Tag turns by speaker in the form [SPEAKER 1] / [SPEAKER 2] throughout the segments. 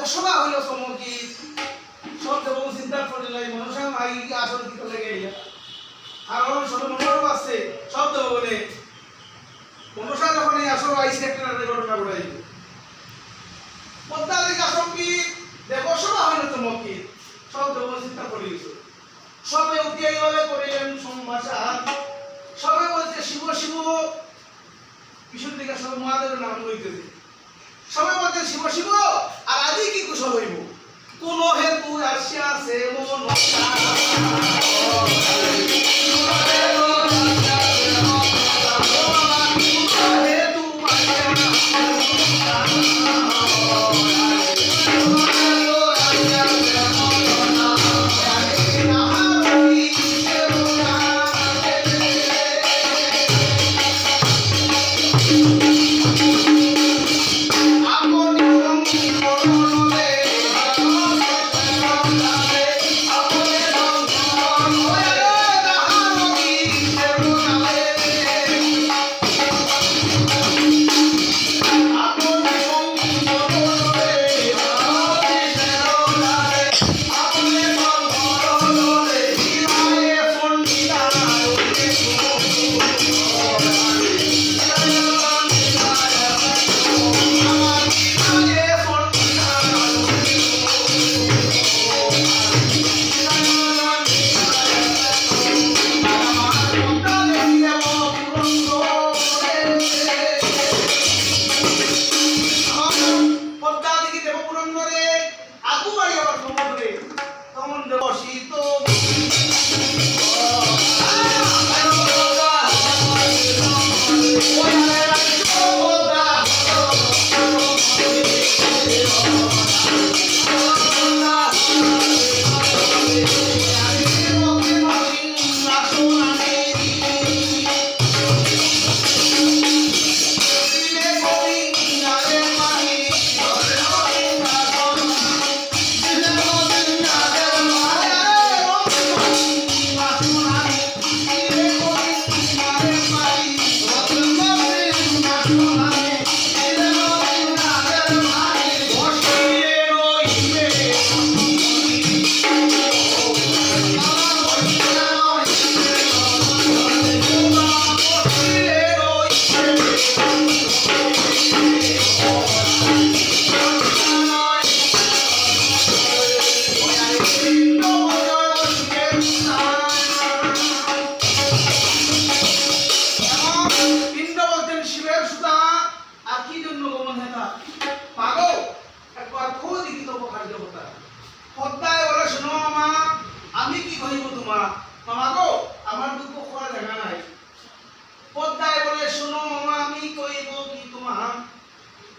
[SPEAKER 1] দেবসভা হইল চমকি সব দেব চিন্তা করিলাই মনসা মাই আসল কি করে গেল কারণ সব মনোরম আছে সব দেব বলে মনসা যখন এই আসল আইসি একটা ঘটনা ঘটাইল পদ্মা দিকে আসঙ্কি দেবসভা হইল চমকি সব দেব চিন্তা করিল সবে উঠিয়াইভাবে করিলেন সম্ভাষণ সবে বলছে শিব শিব পিছন দিকে সব মহাদেবের নাম লইতেছে সবাই বলতে শিব শিব আর আজই কি কুশল হইব কোন হেতু আসিয়া সে মন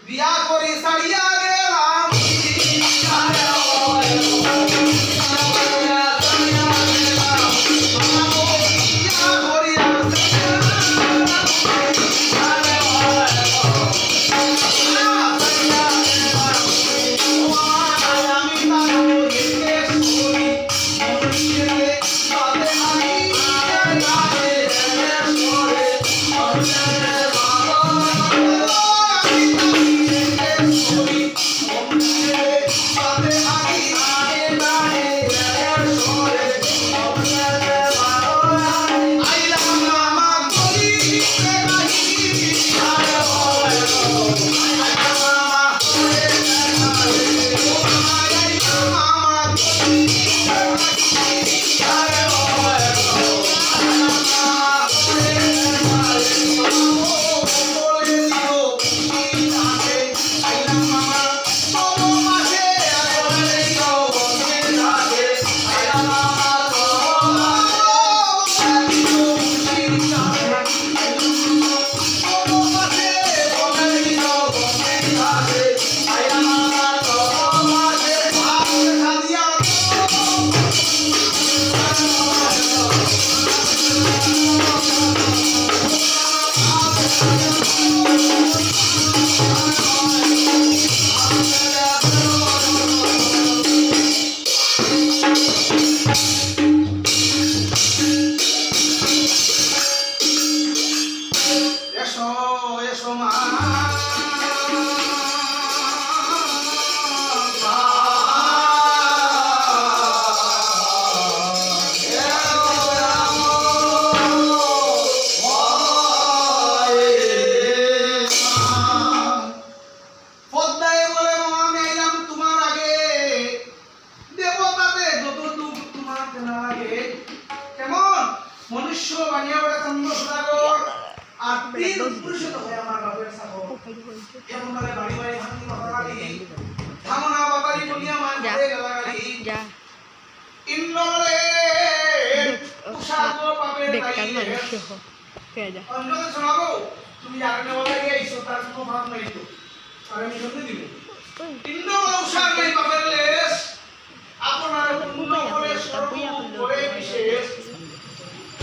[SPEAKER 1] বিয়া করে সারিয়া গেলাম Shoma ভবিষ্যৎ হয় আমার বাপের সাগর এমন ভাবে বাড়ি বাড়ি ভাঙি বাগালি থামনা বাবারি বলি আমার ঘরে গালাগালি ইন্দ্রলে উষাগো বাপের বাড়ি অন্যকে শোনাবো তুমি জানে বলে গেছো তার কোনো ভাব নাই তো আর আমি শুনতে দিব ইন্দ্রলে উষাগো বাপের লেশ আপনার পূর্ণ করে সর্ব করে বিশেষ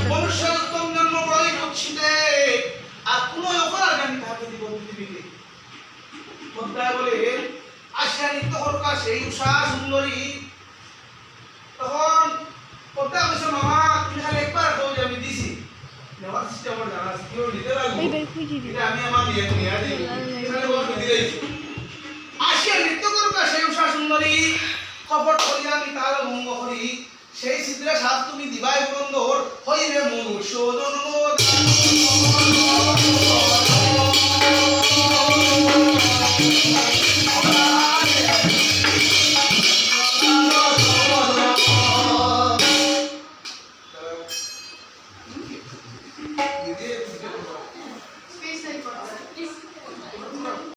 [SPEAKER 1] মনুষ্য উত্তম জন্ম বড়ই কুৎসিতে আর কোনো অপরাধ আমি তাকে দিব পৃথিবীতে বক্তায় বলে আসিয়া নিত্য হরকা সেই উষা সুন্দরী তখন বক্তা বলছে মামা তুমি খালি একবার তো আমি দিছি নেওয়ার সিস্টেম আমার জানা আছে কেউ নিতে লাগবে এটা আমি আমার নিয়ে নিয়ে দিই এখানে বলতে দিলেই আসিয়া নিত্য হরকা সেই উষা সুন্দরী কপট করিয়া আমি তার ভঙ্গ করি সেই ছিদ্রে সাপ তুমি দিবাই পুরন্দর হইবে মনুষ্য জন্ম